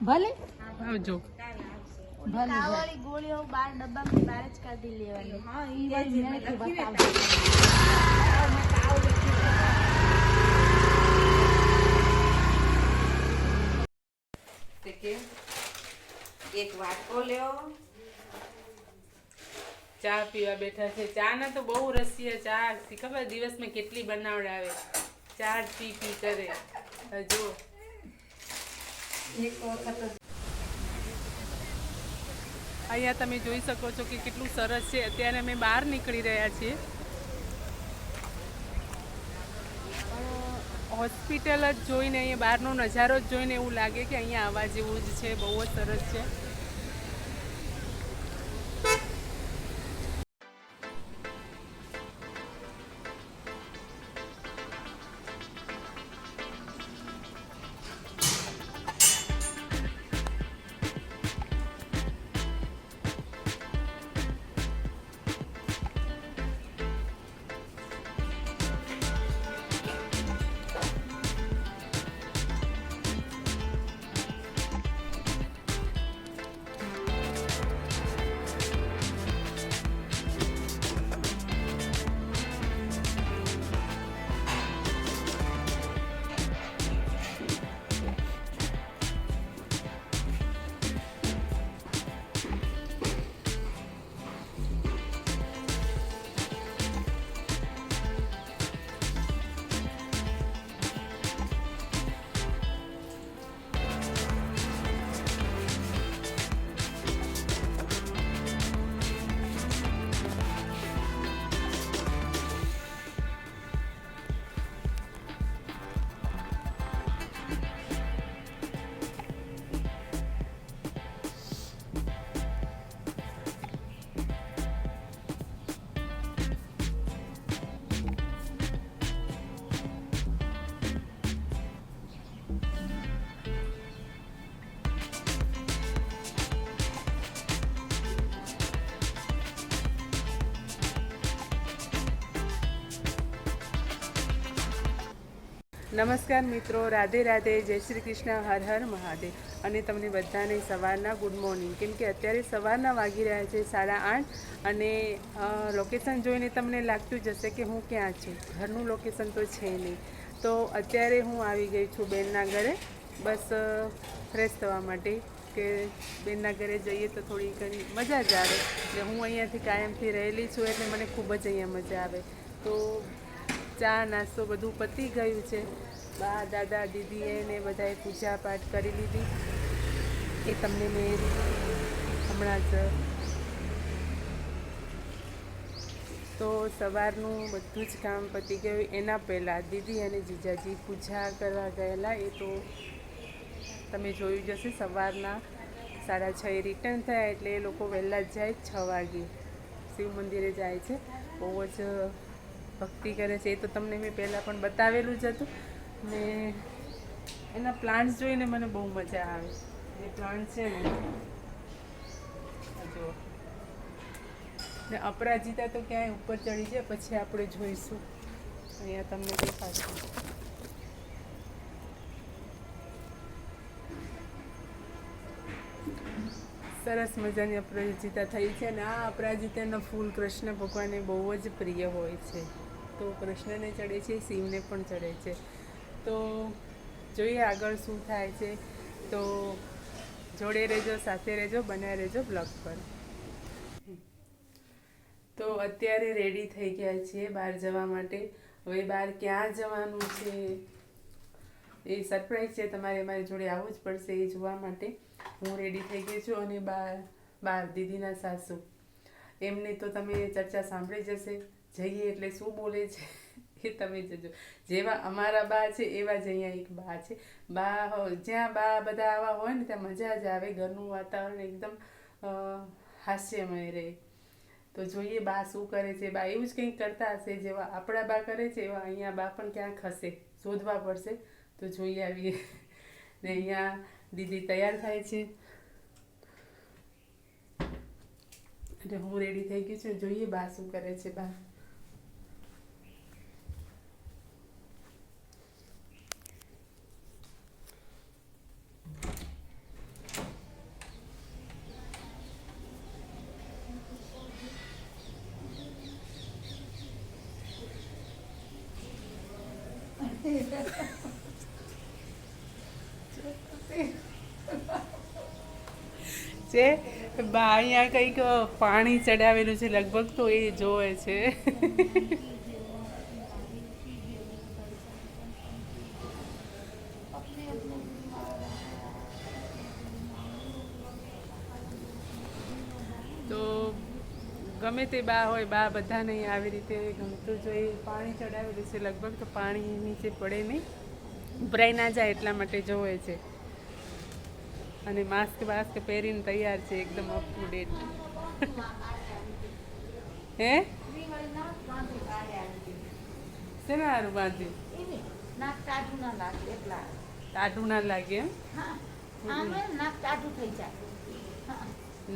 ભલે આવજો. કાવાળી ગોળીઓ 12 ડબ્બામાં 12 જ કાઢી લેવાની. હા ઈ વાળી એક વાટકો લ્યો. ચા પીવા બેઠા છે. ચા ના તો બહુ રસીય ચા ખબર દિવસમાં કેટલી બનાવડાવે. ચા પી પી કરે. જો એક વખત અહીંયા તમે જોઈ શકો છો કે કેટલું સરસ છે. અત્યારે અમે બહાર નીકળી રહ્યા છીએ. હોસ્પિટલ જ જોઈને અહીંયા બહારનો નજારો જ જોઈને એવું લાગે કે અહીંયા આવવા જેવું જ છે. બહુ જ સરસ છે. નમસ્કાર મિત્રો, રાધે રાધે, જય શ્રી કૃષ્ણ, હર હર મહાદેવ. અને તમને બધાને સવારના ગુડ મોર્નિંગ. કેમ કે અત્યારે સવારના વાગી રહ્યા છે 8:30 અને લોકેશન જોઈને તમને લાગતું જ હશે કે હું ક્યાં છું. ઘરનું લોકેશન તો છે નહીં. તો અત્યારે હું આવી ગઈ છું બેનના ઘરે, બસ ફ્રેશ થવા માટે કે બેનના ઘરે જઈએ તો થોડી ઘણી મજા જ આવે. એટલે હું અહીંયાથી કાયમથી રહેલી છું એટલે મને ખૂબ જ અહીંયા મજા આવે. તો ચા નાસ્તો બધું પતી ગયું છે. બા દાદા દીદીએ ને બધાએ પૂજા પાઠ કરી લીધી. એ તમને મેં હમણાં જ તો સવારનું બધું જ કામ પતી ગયું. એના પહેલાં દીદી અને જીજાજી પૂજા કરવા ગયેલા. એ તો તમે જોયું જશે સવારના 6:30 રિટર્ન થયા એટલે એ લોકો વહેલા જ જાય. 6 વાગે શિવ મંદિરે જાય છે. બહુ જ ભક્તિ કરે છે. એ તો તમને મેં પહેલાં પણ બતાવેલું જ હતું ને એના પ્લાન્ટ્સ જોઈને મને બહુ મજા આવે. એ પ્લાન્ટ છે ને જો ને અપરાજિતા તો ક્યાંય ઉપર ચડી જાય પછી આપણે જોઈશું. અહીંયા તમને દેખાડશું. સરસ મજાની અપરાજિતા થઈ છે. અને આ અપરાજિતાના ફૂલ કૃષ્ણ ભગવાનને બહુ જ પ્રિય હોય છે. તો કૃષ્ણને ચડે છે, શિવને પણ ચડે છે. તો જોઈએ આગળ શું થાય છે. તો જોડે રહેજો, સાથે રહેજો, બન્યા રહેજો બ્લોગ પર. તો અત્યારે રેડી થઈ ગયા છીએ બહાર જવા માટે. હવે બહાર ક્યાં જવાનું છે એ સરપ્રાઈઝ છે. તમારે મારી જોડે આવવું જ પડશે એ જોવા માટે. હું રેડી થઈ ગઈ છું અને બાર દીદીના સાસુ એમની તો તમે ચર્ચા સાંભળી જશે. જઈએ એટલે શું બોલે છે એ તમે જજો. જેવા અમારા બા છે એવા જ અહીંયા એક બા છે. જ્યાં બા બધા આવા હોય ને ત્યાં મજા જ આવે. ઘરનું વાતાવરણ એકદમ હાસ્યમય રહે. તો જોઈએ બા શું કરે છે. બા એવું જ કંઈક કરતા હશે જેવા આપણા બા કરે છે એવા અહીંયા બા પણ ક્યાંક હશે. શોધવા પડશે. તો જોઈ આવીએ. ને અહીંયા દીદી તૈયાર થાય છે એટલે હું રેડી થઈ ગઈ છું. જોઈએ બા શું કરે છે. બા છે બા અહીંયા કંઈક પાણી ચડાવેલું છે લગભગ તો એ જોવે છે. તો ગમે તે બા હોય બા બધાને અહીંયા આવી રીતે ગમતું જોઈએ. પાણી ચડાવેલું છે લગભગ તો પાણી નીચે પડે નહીં, ઉભરાઈ ના જાય એટલા માટે જોવે છે. અને માસ્ક બાસ્ક પહેરીને તૈયાર છે એકદમ અપ ટુ ડેટ. હે શેના હારું બાંધ્યું? ટાઢું ના લાગે એમ?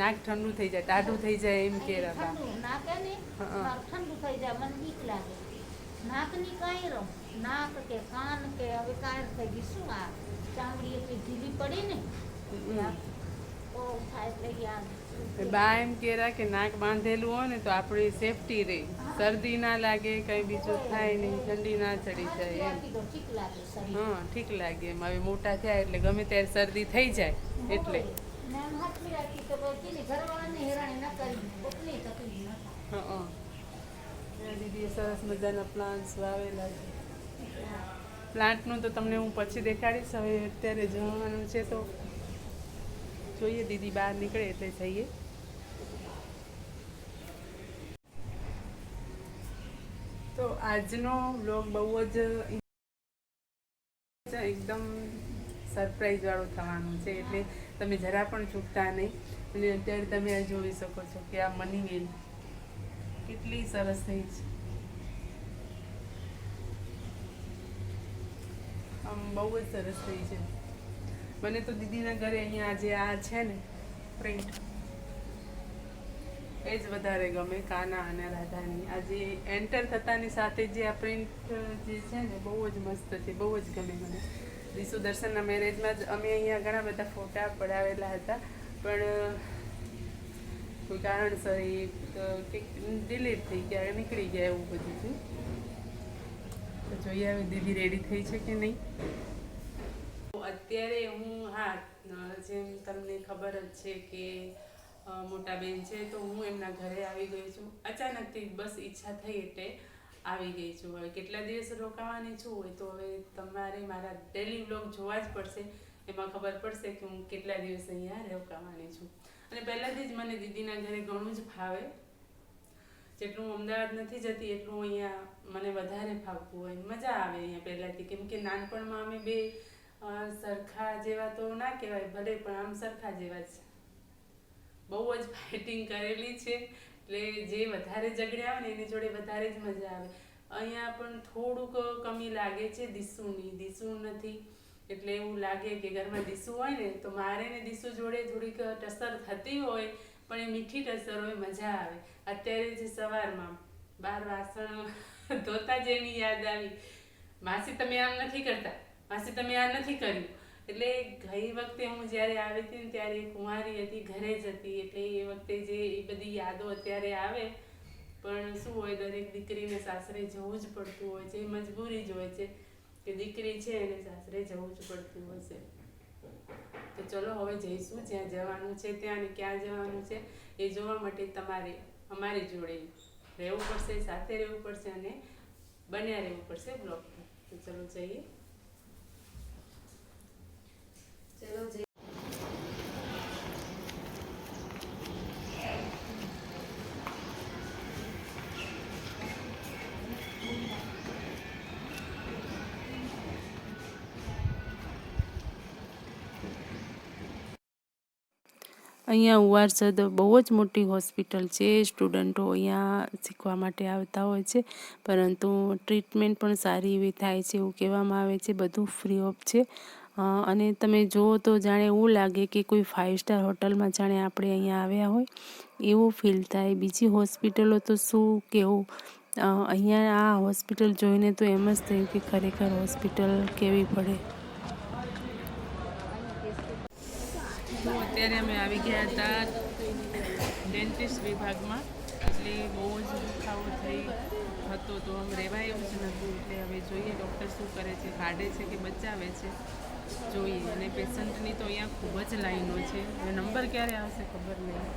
નાક ઠંડુ થઈ જાય, ટાઢું થઈ જાય એમ કે બા. ઠંડુ થઈ જાય, મને બીક લાગે. નાક ની કઈ રહો, નાક કે કાન કે હવે કાયર થઈ ગઈ શું આ ચામડી એટલી ઢીલી પડી ને બા એમ કેરા કે નાક બાંધેલું હોય ને તો આપણી સેફટી રહે, શરદી ના લાગે, કઈ બીજું થાય નહીં, ઠંડી ના ચડી જાય એમ. હા ઠીક લાગે એમ. હવે મોટા થયા એટલે ગમે ત્યારે શરદી થઈ જાય એટલે. દીદીએ સરસ મજાના પ્લાન્ટ્સ વાવેલા છે. પ્લાન્ટનું તો તમને હું પછી દેખાડીશ. હવે અત્યારે જવાનું છે તો જોઈએ, દીદી બહાર નીકળે એટલે જઈએ. તો આજનો વ્લોગ બહુ જ એકદમ સરપ્રાઈઝ વાળું થવાનું છે એટલે તમે જરા પણ ચૂકતા નહીં. અને અત્યારે તમે આ જોઈ શકો છો કે આ મની વેલ કેટલી સરસ થઈ છે. આમ બહુ જ સરસ થઈ છે. મને તો દીદીના ઘરે અહીંયા જે આ છે ને પ્રિન્ટ એ જ વધારે ગમે, કાના અને રાધાની. આજે એન્ટર થતાની સાથે જે આ પ્રિન્ટ જે છે ને બહુ જ મસ્ત છે, બહુ જ ગમે મને. દિશુ દર્શનના મેરેજમાં જ અમે અહીંયા ઘણા બધા ફોટા પડાવેલા હતા, પણ કોઈ કારણસર એ ડિલીટ થઈ ગયા, નીકળી ગયા એવું બધું છે. તો જોઈએ હવે દીદી રેડી થઈ છે કે નહીં. અત્યારે હું જેમ તમને ખબર જ છે કે મોટા બેન છે તો હું એમના ઘરે આવી ગઈ છું. અચાનકથી બસ ઈચ્છા થઈ એટલે આવી ગઈ છું. હવે કેટલા દિવસ રોકાવાની છું હોય તો હવે તમારે મારા ડેલી વ્લોગ જોવા જ પડશે, એમાં ખબર પડશે કે હું કેટલા દિવસ અહીંયા રોકાવાની છું. અને પહેલાંથી જ મને દીદીના ઘરે ઘણું જ ફાવે. જેટલું હું અમદાવાદ નથી જતી એટલું અહીંયા મને વધારે ફાવતું હોય, મજા આવે અહીંયા પહેલાંથી. કેમ કે નાનપણમાં અમે બે સરખા જેવા તો ના કહેવાય ભલે, પણ આમ સરખા જેવા જ બહુ જ ફાઇટિંગ કરેલી છે. એટલે જે વધારે ઝઘડ્યા હોય ને એની જોડે વધારે જ મજા આવે. અહીંયા પણ થોડુંક કમી લાગે છે દિશુની. દિશુ નથી એટલે એવું લાગે કે ઘરમાં દિશુ હોય ને તો મારે ને દિશુ જોડે થોડીક ટસર થતી હોય, પણ એ મીઠી ટસર હોય, મજા આવે. અત્યારે જે સવારમાં 12 વાસણ ધોતા જ એની યાદ આવી, માસી તમે આમ નથી કરતા, માસી તમે આ નથી કર્યું. એટલે ગઈ વખતે હું જ્યારે આવી હતી ને ત્યારે કુંવારી હતી, ઘરે જ હતી, એટલે એ વખતે જે એ બધી યાદો અત્યારે આવે. પણ શું હોય, દરેક દીકરીને સાસરે જવું જ પડતું હોય છે, મજબૂરી જ હોય છે કે દીકરી છે એને સાસરે જવું જ પડતું હોય છે. તો ચલો હવે જઈશું, જ્યાં જવાનું છે ત્યાં ને ક્યાં જવાનું છે એ જોવા માટે તમારે અમારી જોડે રહેવું પડશે, સાથે રહેવું પડશે અને બન્યા રહેવું પડશે બ્લોગ પર. તો ચલો જઈએ. ચલો જઈએ. અહીંયા ઉવારસદ બહુ જ મોટી હોસ્પિટલ છે. સ્ટુડન્ટો અહીંયા શીખવા માટે આવતા હોય છે, પરંતુ ટ્રીટમેન્ટ પણ સારી એવી થાય છે એવું કહેવામાં આવે છે. બધું ફ્રી ઓફ છે. અને તમે જુઓ તો જાણે એવું લાગે કે કોઈ 5 સ્ટાર હોટલમાં જાણે આપણે અહીંયા આવ્યા હોય એવું ફીલ થાય. બીજી હોસ્પિટલો તો શું કહેવું, અહીંયા આ હોસ્પિટલ જોઈને તો એમ જ થયું કે ખરેખર હોસ્પિટલ કેવી પડે. અત્યારે અમે આવી ગયા હતા ડેન્ટિસ્ટ વિભાગમાં. એટલે બહુ જ દુખાવો હતો તો આમ રહેવાય એવું જ નહોતું. એટલે હવે જોઈએ ડૉક્ટર શું કરે છે, કાઢે છે કે બચાવે છે જોઈએ. અને પેશન્ટની તો અહીંયા ખૂબ જ લાઈનો છે. હવે નંબર ક્યારે આવશે ખબર નહીં.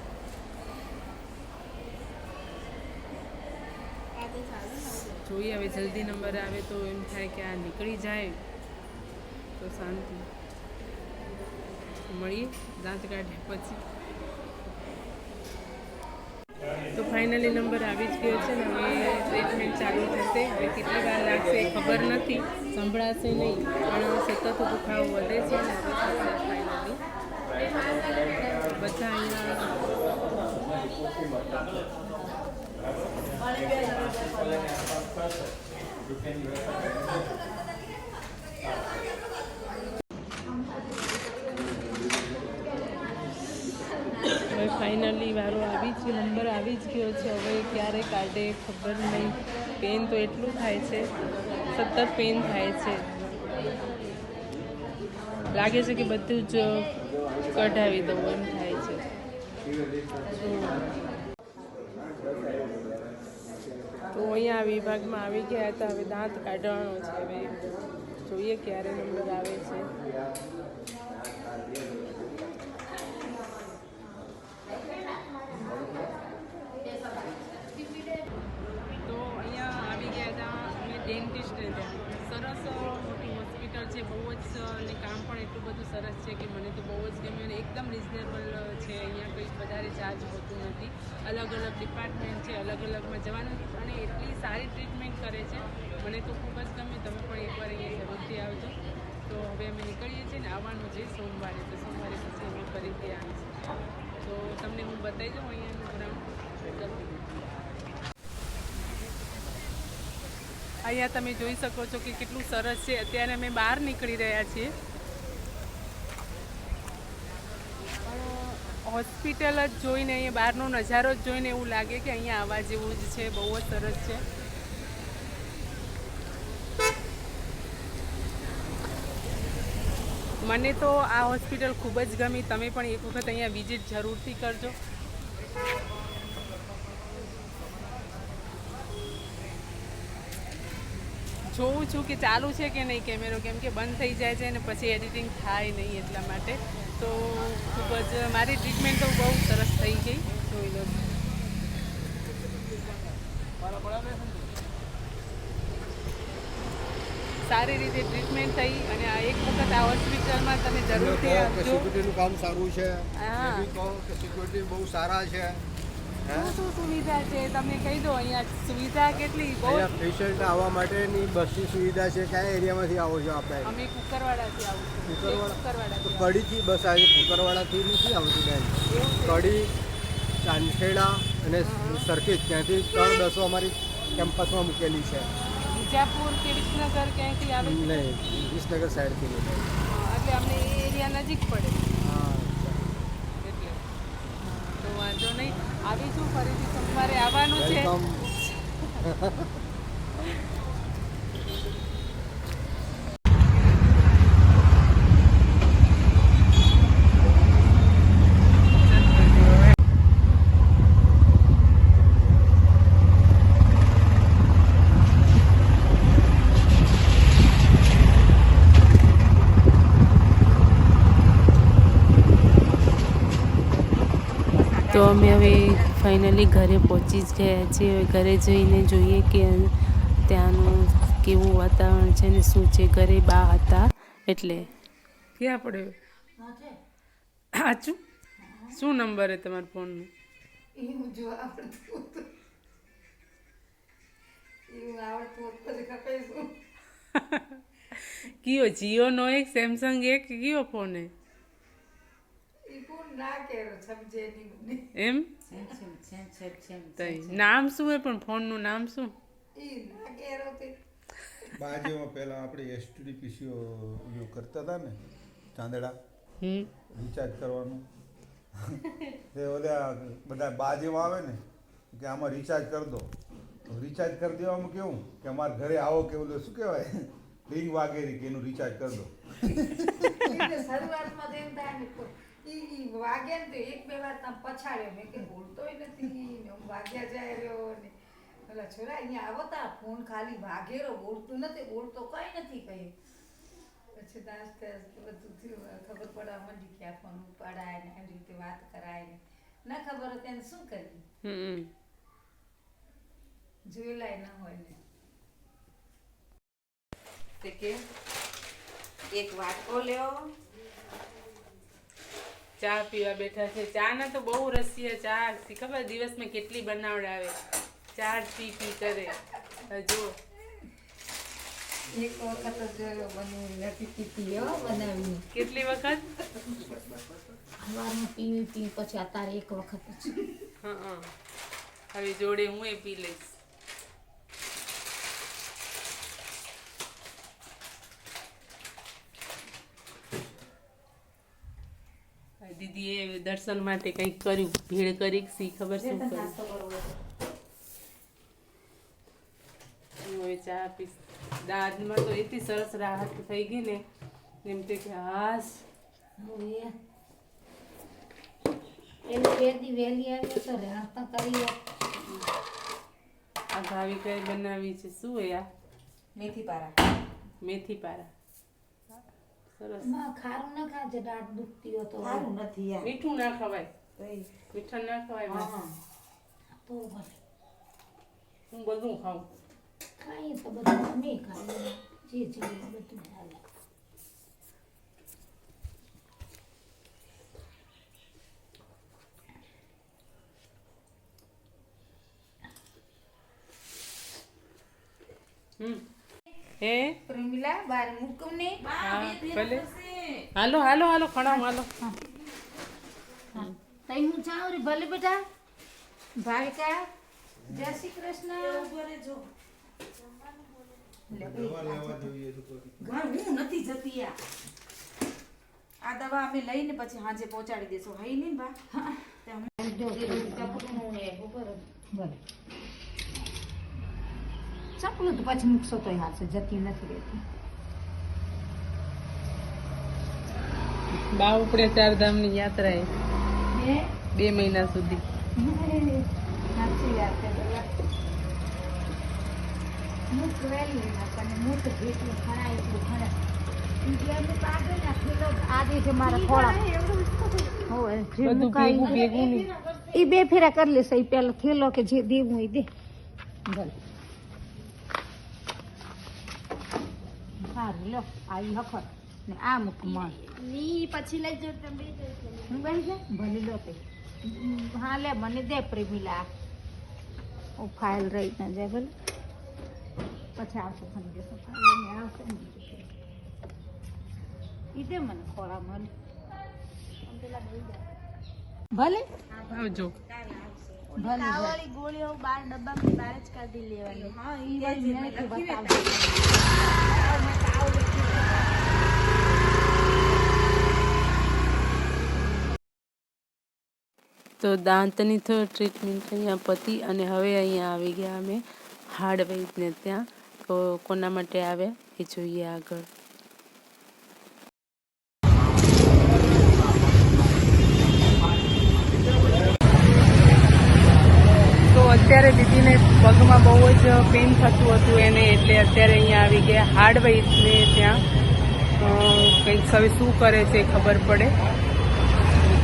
જોઈએ હવે જલ્દી નંબર આવે તો એમ થાય કે આ નીકળી જાય તો શાંતિ. મળીએ દાંત કાઢ્યા પછી. તો ફાઇનલી નંબર આવી જ ગયો છે ને હવે ટ્રીટમેન્ટ ચાલુ થશે. હવે કેટલી વાર લાગશે એ ખબર નથી, સંભળાશે નહીં, પણ સતત દુખાવો વધે છે ને હવે ફાઇનલી બધા હવે ફાઇનલી વારો આવી જ નંબર આવી જ ગયો છે. હવે ક્યારે કાઢે ખબર નહીં. પેન તો એટલું થાય છે, સતત પેન થાય છે. લાગે છે કે બધું જ કઢાવી દઉં એમ થાય છે. તો અહીંયા વિભાગમાં આવી ગયા હતા. હવે દાંત કાઢવાનો છે. હવે જોઈએ ક્યારે નંબર આવે છે. તો અહીંયા આવી ગયા હતા અમે ડેન્ટિસ્ટ સરસ મોટી હોસ્પિટલ છે, બહુ જ અને કામ પણ એટલું બધું સરસ છે કે મને તો બહુ જ ગમ્યું. અને એકદમ રિઝનેબલ છે. અહીંયા કંઈ વધારે ચાર્જ હોતું નથી. અલગ અલગ ડિપાર્ટમેન્ટ છે, અલગ અલગમાં જવાનું અને એટલી સારી ટ્રીટમેન્ટ કરે છે. મને તો ખૂબ જ ગમ્યું. તમે પણ એકવાર અહીંયા જરૂરથી આવજો. તો હવે અમે નીકળીએ છીએ ને આવવાનું છે સોમવારે. તો સોમવારે પછી અમે ફરીથી આવીશું. તો તમને હું બતાવી દઉં અહીંયાનું ગ્રાઉન્ડ. અહીંયા તમે જોઈ શકો છો કે કેટલું સરસ છે. અત્યારે અમે બહાર નીકળી રહ્યા છીએ. હોસ્પિટલ જ જોઈને, અહીંયા બહારનો નજારો જ જોઈને એવું લાગે કે અહીંયા આવવા જેવું જ છે. બહુ જ સરસ છે. મને તો આ હોસ્પિટલ ખૂબ જ ગમી. તમે પણ એક વખત અહીંયા વિઝિટ જરૂરથી કરજો. જોઉં છું કે ચાલુ છે કે નહીં કેમેરો, કેમ કે બંધ થઈ જાય છે ને પછી એડિટિંગ થાય નહીં એટલા માટે. તો ખૂબ જ મારી ટ્રીટમેન્ટ તો બહુ સરસ થઈ ગઈ. જોઈ લો, સારી રીતે ટ્રીટમેન્ટ થઈ. અને આ એક વખત આ હોસ્પિટલમાં તમે જરૂરથી આવજો. સિક્યુરિટીનું કામ સારું છે. હા, સિક્યુરિટી બહુ સારા છે. શું સુવિધા છે તમને કહી દો. અહીંયા સુવિધા કેટલી બહુ. અહીંયા પેશન્ટ આવવા માટેની બસની સુવિધા છે. કયા એરિયામાંથી આવો છો આપણે? અમે કુકરવાડાથી આવું છું. તો કુકરવાડાથી કુકરવાડાથી બસ આવે. કુકરવાડાથી નથી આવતી બેન. કડી, ચાંદખેડા અને સરખેજ, ત્યાંથી 3 બસો અમારી કેમ્પસમાં મૂકેલી છે. વિજાપુર કે વિસનગર ક્યાંયથી આવે છે? નહીં, વિસનગર સાઈડથી નહીં. એટલે અમને એ એરિયા નજીક પડે હા, એટલે તો વાંધો નહીં. આવીશું ફરીથી સોમવારે આવવાનું છે. વેલકમ. તો અમે હવે ફાઇનલી ઘરે પહોંચી જ ગયા છીએ. હવે ઘરે જઈને જોઈએ કે ત્યાંનું કેવું વાતાવરણ છે ને શું છે. ઘરે બા હતા એટલે ક્યાં પડે સાચું. શું નંબર છે તમારા ફોનનો? કયો જીઓનો એક, સેમસંગ એક, કયો ફોન હે એમ? નામ શું હે પણ ફોનનું નામ શું? બાજુમાં પહેલા આપણે એસટીડી પીસીઓ ઉપયોગ કરતા હતા ને, ચાંદડા રિચાર્જ કરવાનું. તે ઓલા બધા બાજુમાં આવે ને કે આમાં રિચાર્જ કરી દો. રિચાર્જ કરી દેવામાં કેવું કે અમારા ઘરે આવો કે ઓલું શું કહેવાય રિંગ વાગેરી કે એનું રિચાર્જ કરી દો. ઈ વાગ્યા ને તો એક બે વાર તમે પછાડ્યો મેં કે બોલતોય નથી ને હું વાગ્યા જાય રહ્યો ને ઓલા છોરા અહીંયા આવો તા ફોન ખાલી વાગેરો બોલતું નથી બોલતો કઈ નથી કહ્યું પછી તો આસ્તે આસ્તે બધું થયું ખબર પડવા માંડી કે આ ફોન ઉપાડાય ને એવી રીતે વાત કરાય ને ના ખબર હોય તેને શું કરીએ જોયેલાય ના હોય ને તે કે એક વાટકો લ્યો ચા પીવા બેઠા છે. ચા ના તો બહુ રસીય ચા સી ખબર દિવસમાં કેટલી બનાવડાવે, 4 પી કરે. જો એક વખત જ બની નથી પીતી હો બનાવીને કેટલી વખત સવારમાં પી પછી અત્યારે એક વખત જ હા હવે જોડે હું એ પી લઈશ. દીદીએ દર્શન માટે કંઈક કર્યું, ભીડ કરી સી ખબર શું કર્યું. હું હવે ચા પીશ. દાદમાં તો એટલી સરસ રાહત થઈ ગઈ ને એમ કે હાશ. એવી પેદી વહેલી આવી તો રાસ્તા કરી આ ભાવી કઈ બનાવી છે શું એ આ મેથી પારા મેથી પારા સરસ. માં ખારું ના ખાજે દાંત દુખતી હોય તો સારું નથી યાર મીઠું ના ખવાય, તો મીઠા ના ખવાય. હા તો ભલે હું બધું ખાઉં. ખાઈએ તો બધું અમે ખાઈએ જે જોઈએ બધું ચાલે. હે પ્રેમિલા બાર મૂકું ને હા ભલે. હાલો હાલો હાલો ખણાવ હાલો. તઈ હું જાઉં રે ભલે બેટા. ભાવિકા જય શ્રી કૃષ્ણ. દવા લેવા જોઈએ તો ઘર હું નથી જતી યાર. આ દવા અમે લઈને પછી હાજે પહોંચાડી દેશું હઈ ને બા ભલે ચપલું તો પછી મૂકશો તો હાથે જતી નથી રહેતી. બા ઉપડે 4 ધામની યાત્રા એ હે 2 મહિના સુધી. સાચી વાત છે. મૂક વેલી પણ મૂક જેટલું ખરાય એટલું ખરાય. ઇન્ડિયાની પાડે ને કિલો આજે છે મારા ખોળા હોય જે બધું મુકાય ભેગું ભેગું નહીં. એ 2 ફેરા કરી લેશે. એ પેલો થેલો કે જે દેવું એ દે. ભલે સારું લો આવી હખર ને આ મૂક માં ની પછી લઈ જાવ તમે હું બેસી જા ભલે લો તે હા લે મને દે પ્રેમીલા. ઓ ફાઇલ રહી ના જાય ભલે પછી આવશે સમજે સફાઈ આવશે ને ઈ દે મને ખોળા મને ભલે આવજો. ભલે વાળી ગોળીઓ 12 ડબ્બામાં બહાર જ કાઢી લેવાની. હા ઈ ઈ બાજુ મેં નથી લખી બતાવતી. તો દાંતની તો ટ્રીટમેન્ટ અહીંયા પતી અને હવે અહીંયા આવી ગયા અમે હાડ વૈદને ત્યાં. તો કોના માટે આવ્યા એ જોઈએ આગળ. તો અત્યારે દીદીને પગમાં બહુ જ પેઇન થતું હતું એને, એટલે અત્યારે અહીંયા આવી ગયા હાડ વૈદને ત્યાં. કંઈક હવે શું કરે છે ખબર પડે.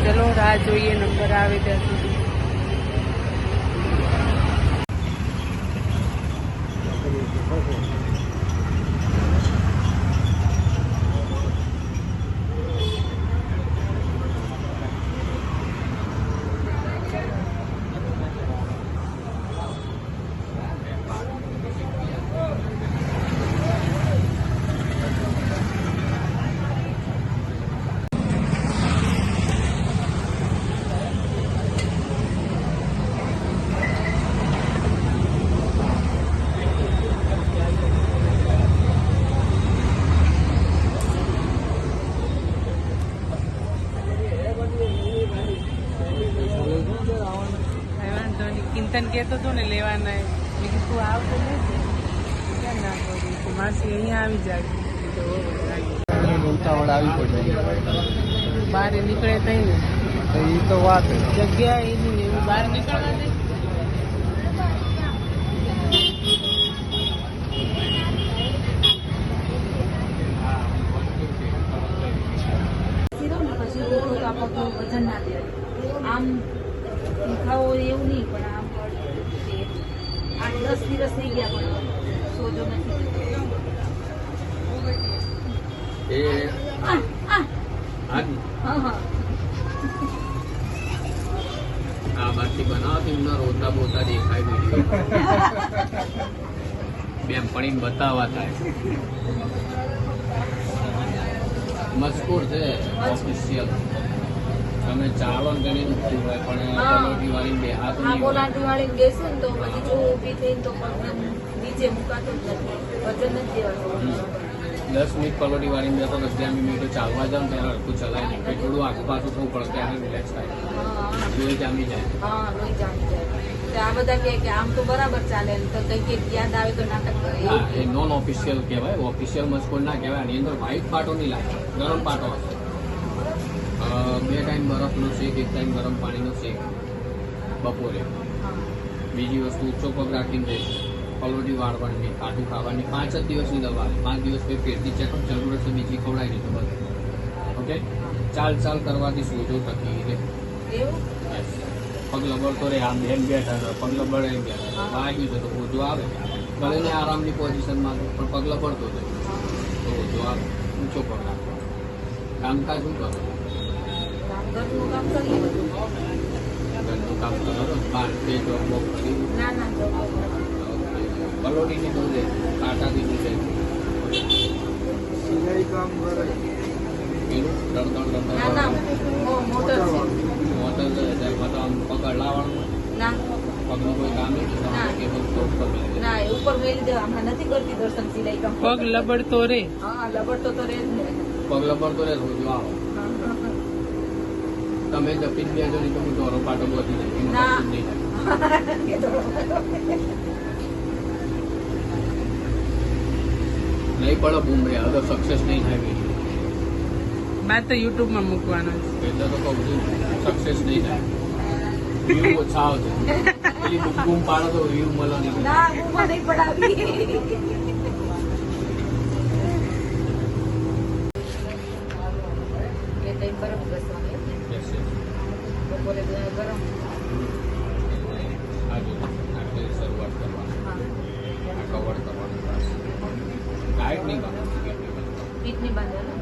ચલો રાહ જોઈએ નંબર આવે ત્યાં સુધી. ચિંતન કહેતો હતો ને લેવાના, મેં કીધું તું આવતો નથી ક્યાં ના બોલી માસી અહીંયા આવી જાય. ઉતાવળ આવી પડી. બહાર નીકળે તઈ ને તો એ તો વાત છે. જગ્યા એ નહીં એવું બહાર નીકળવા દે. સીધો ને પછી થોડુંક આ પગનું વજન ના દે આમ દુખાવો એવું નહીં પણ આમ 8-10 દિવસ થઈ ગયા પણ સોજો નથી એ આ, આ, આજ હા હા આ બાજથી બનાવતી એમના રોતા બોતા દેખાય વિડીયો બેમ પડીને બતાવવા થાય મજકૂર છે ઓફિશિયલ તમે ચાલો ને કરીને ઉઠવું હોય પણ પલોઠી વાળી બે હાથ હા બોલાંટી વાળી બેસે ને તો પછી જો ઊભી થઈને તો પગને નીચે મુકાતો જ નથી વજન નથી દેવાનું 10 મિનિટ પલોઠી વાળી બે તો 11 મિનિટ ચાલવા જાવ ને ત્યારે હડકું ચલાય નહીં પછી થોડું આખું પાછું થવું પડે ત્યારે રિલેક્સ થાય હા લોહી જામી જાય હા લોહી જામી જાય તો આ બધા કહે કે આમ તો બરાબર ચાલે ને તો કંઈક યાદ આવે તો નાટક કરે હા એ નોન ઓફિશિયલ કહેવાય ઓફિશિયલ મજકૂર ના કહેવાય આની અંદર વ્હાઈટ પાટો નહીં લાગે ગરમ પાટો હશે 2 ટાઈમ બરફનો શેક 1 ટાઈમ ગરમ પાણીનો શેક બપોરે બીજી વસ્તુ ઊંચો પગ રાખીને રહેશે પલોઠી વાળવાની કાઠું ખાવાની 5 જ દિવસની દવા આવે 5 દિવસ પછી પેટની ચેકઅપ જરૂર હશે બીજી ખવડાવી દીધું બધું ઓકે ચાલ કરવાથી સોજો ટકી રહે એવું Yes. પગ લબડતો રે આમ એમ બેઠા પગ લબડે એમ બેઠા વાગ્યું છે તો ઓજો આવે ભલે ને આરામની પોઝિશનમાં પણ પગ લબડતો જાય તો ઓજો આવે ઊંચો પગ રાખો કામકાજ શું કરો ઘરનું કામ કરીએ બધું ઘરનું કામ કરો બાર તે જોબ બોબ કરી ના ના જો પલોઠીની દૂધ દે કાંટાથી દૂધ દે સિલાઈ કામ કરે. પેલું ના ના મોટર છે મોટર એમાં તો આમ પગ હલાવવાનું ના પગનું કોઈ કામ નહીં ના. કે બધું ઉપર મેળવી દે. ના એ ઉપર મેલી દે હમણાં નથી કરતી દર્શન સિલાઈ કામ પગ લબડતો રે. હા લબડતો તો રહે જ ને પગ લબડતો રે રોજો આવો તમે જપી જ બેજો નહીં તો હું દોરો પાટો બોધી જાય એનું ના. કશું જ નહીં થાય નહીં પડે બૂમ રે હવે સક્સેસ નહીં થાય વિડીયો બાદ તો યુટ્યુબમાં મૂકવાનો છે. એટલે તો કહું છું સક્સેસ નહીં થાય વ્યૂ ઓછા આવશે પેલી બૂમ પાડો તો વ્યૂ મળે નહીં ના હું નહીં પડાવી એ ટાઈમ બરફ ઘસવાનો એમ ને Yes, yes. બપોરે ગરમ આજે આટલી શરૂઆત કરવાની હા આ કવર કરવાનું બસ ટાઈટ નહીં કરવાનું પીઠ ની બાંધે ને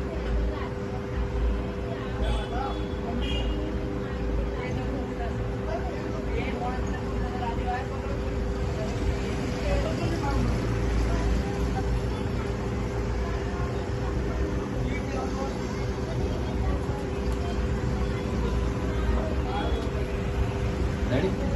રેડી